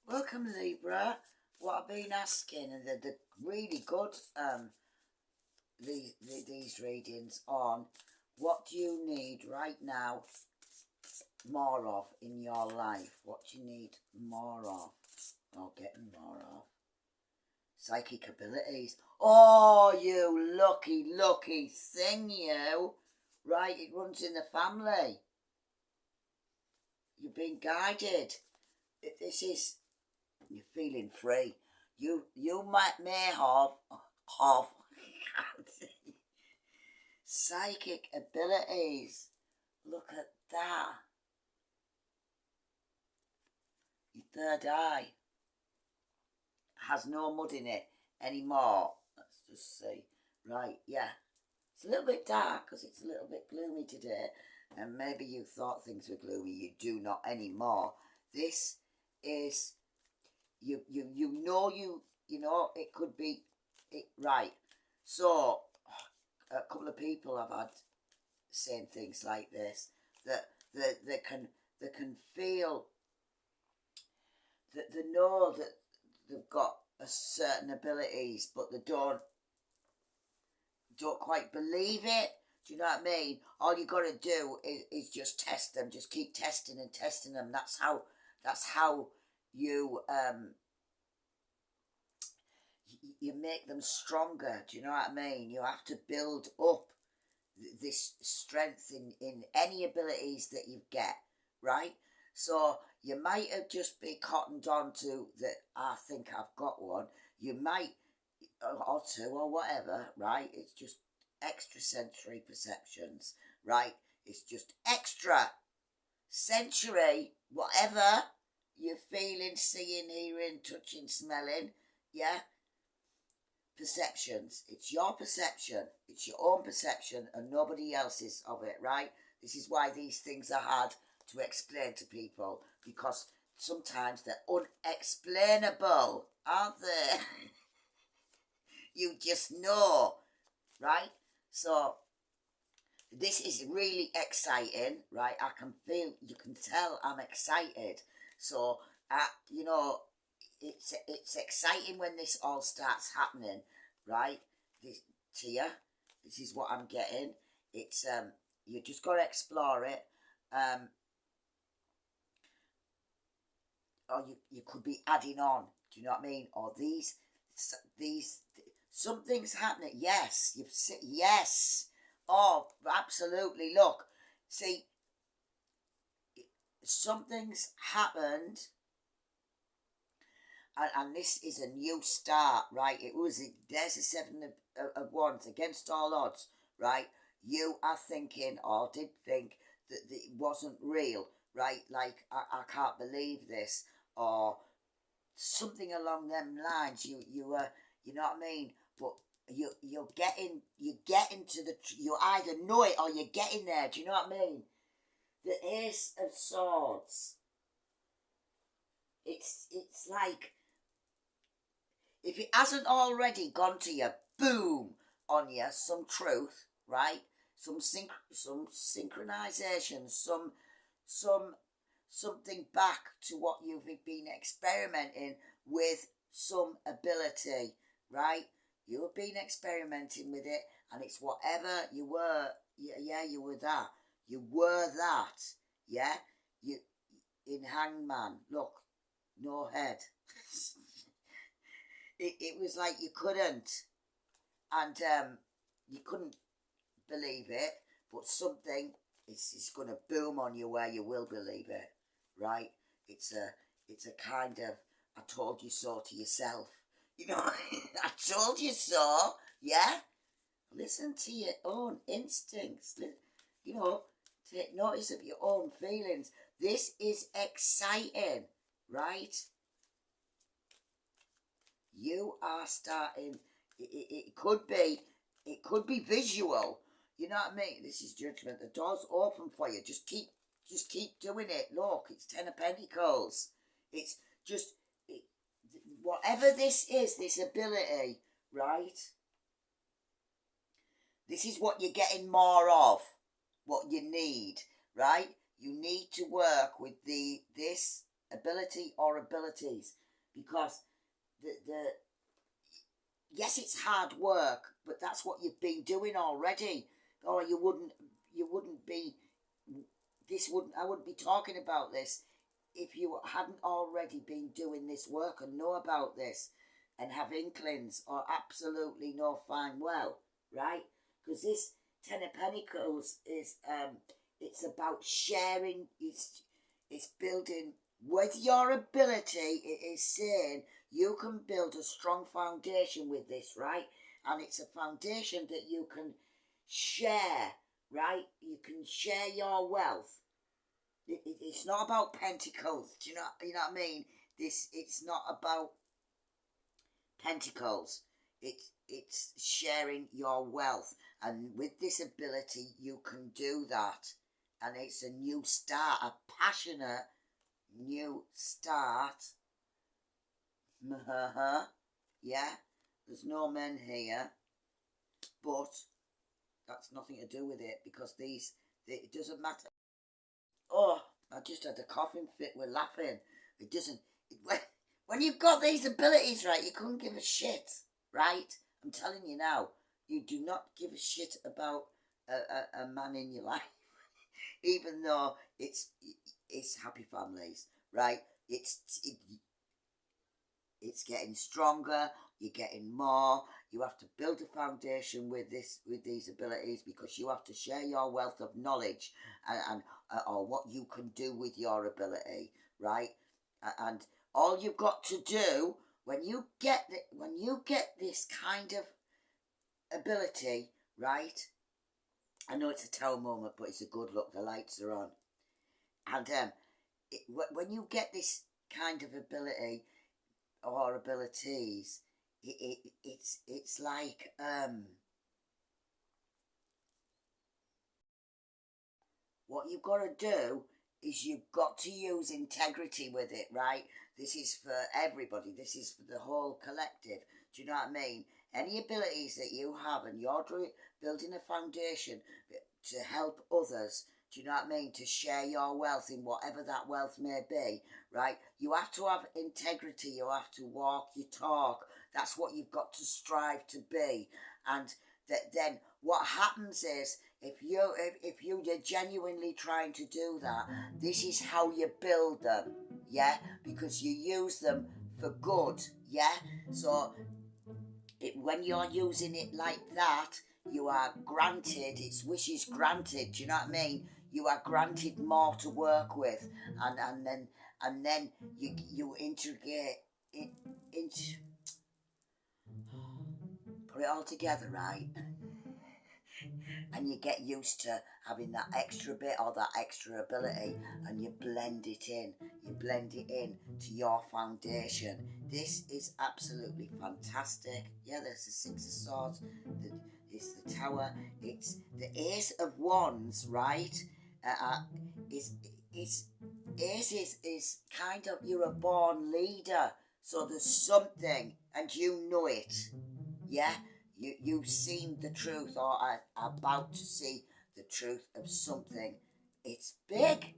Welcome, Libra. What I've been asking, and the really good these readings on what do you need right now more of in your life? What do you need more of, or getting more of? Psychic abilities. Oh, you lucky thing, you. Right, it runs in the family. You've been guided. This is, you're feeling free. You may have psychic abilities. Look at that. Your third eye has no mud in it anymore. Let's just see. Right, yeah. It's a little bit dark because it's a little bit gloomy today. And maybe you thought things were gloomy. You do not anymore. This is you know it could be it right. So a couple of people have had saying things like this, that they can feel that they know that they've got a certain abilities, but they don't quite believe it. Do you know what I mean? All you got to do is just test them. Just keep testing and testing them. That's how you you make them stronger. Do you know what I mean? You have to build up this strength in any abilities that you get, right? So you might have just be cottoned on to that. I think I've got one. You might, or two, or whatever, right? It's just extrasensory perceptions, right? It's just extra sensory, whatever you're feeling, seeing, hearing, touching, smelling, yeah? Perceptions. It's your perception. It's your own perception and nobody else's of it, right? This is why these things are hard to explain to people, because sometimes they're unexplainable, aren't they? You just know, right? So this is really exciting, right? I can feel, you can tell I'm excited. So, you know, it's exciting when this all starts happening, right? This Tia, this is what I'm getting. It's you just got to explore it, or you could be adding on. Do you know what I mean? Or these something's happening. Yes, yes. Oh, absolutely. Look, see, something's happened, and this is a new start, right? There's a seven of wands against all odds, right? You are thinking, or did think, that it wasn't real, right? Like, I can't believe this, or something along them lines. You know what I mean? But you're getting to the, you either know it or you're getting there. Do you know what I mean? The Ace of Swords. It's like, if it hasn't already gone to you, boom, on you, some truth, right? Some synchronization, some something back to what you've been experimenting with, some ability, right? You have been experimenting with it, and it's whatever you were. Yeah, you were that. You were that. Yeah, you in Hangman. Look, no head. It was like you couldn't, and you couldn't believe it, but something is going to boom on you where you will believe it, right? It's a kind of, I told you so to yourself, you know. I told you so, yeah. Listen to your own instincts, you know. Take notice of your own feelings. This is exciting, right? You are starting. It could be visual. You know what I mean? This is judgment. The door's open for you. Just keep doing it. Look, it's Ten of Pentacles. It's just whatever this is, this ability, right? This is what you're getting more of. What you need, right? You need to work with this ability or abilities, because the yes, it's hard work, but that's what you've been doing already. Or you wouldn't be I wouldn't be talking about this if you hadn't already been doing this work and know about this and have inklings or absolutely know fine well, right? Because this Ten of Pentacles is it's about sharing, it's building with your ability. It is saying you can build a strong foundation with this, right? And it's a foundation that you can share, right? You can share your wealth. It's not about pentacles. Do you know what I mean? It's not about pentacles. It's sharing your wealth, and with this ability, you can do that. And it's a new start, a passionate new start. Yeah, there's no men here, but that's nothing to do with it, because it doesn't matter. Oh, I just had a coughing fit with laughing. It doesn't. When you've got these abilities, right, you couldn't give a shit, right? I'm telling you now, you do not give a shit about a man in your life, even though it's happy families, right? It's getting stronger. You're getting more. You have to build a foundation with these abilities, because you have to share your wealth of knowledge and or what you can do with your ability, right? And all you've got to do when you get this kind of ability, right? I know it's a tower moment, but it's a good look. The lights are on, and when you get this kind of ability or abilities, it's like what you've got to do is you've got to use integrity with it, right? This is for everybody. This is for the whole collective. Do you know what I mean? Any abilities that you have, and you're building a foundation to help others, do you know what I mean? To share your wealth in whatever that wealth may be, right? You have to have integrity. You have to walk your talk. That's what you've got to strive to be. And then what happens is, if you're genuinely trying to do that, this is how you build them, yeah? Because you use them for good, yeah? So when you're using it like that, you are granted, it's wishes granted, do you know what I mean? You are granted more to work with, and then you integrate it into, put it all together, right? And you get used to having that extra bit or that extra ability, and you blend it in. You blend it in to your foundation. This is absolutely fantastic. Yeah, there's the Six of Swords, it's the Tower, it's the Ace of Wands, right? It's Ace is kind of, you're a born leader, so there's something, and you know it. Yeah, you've seen the truth, or are about to see the truth of something. It's big.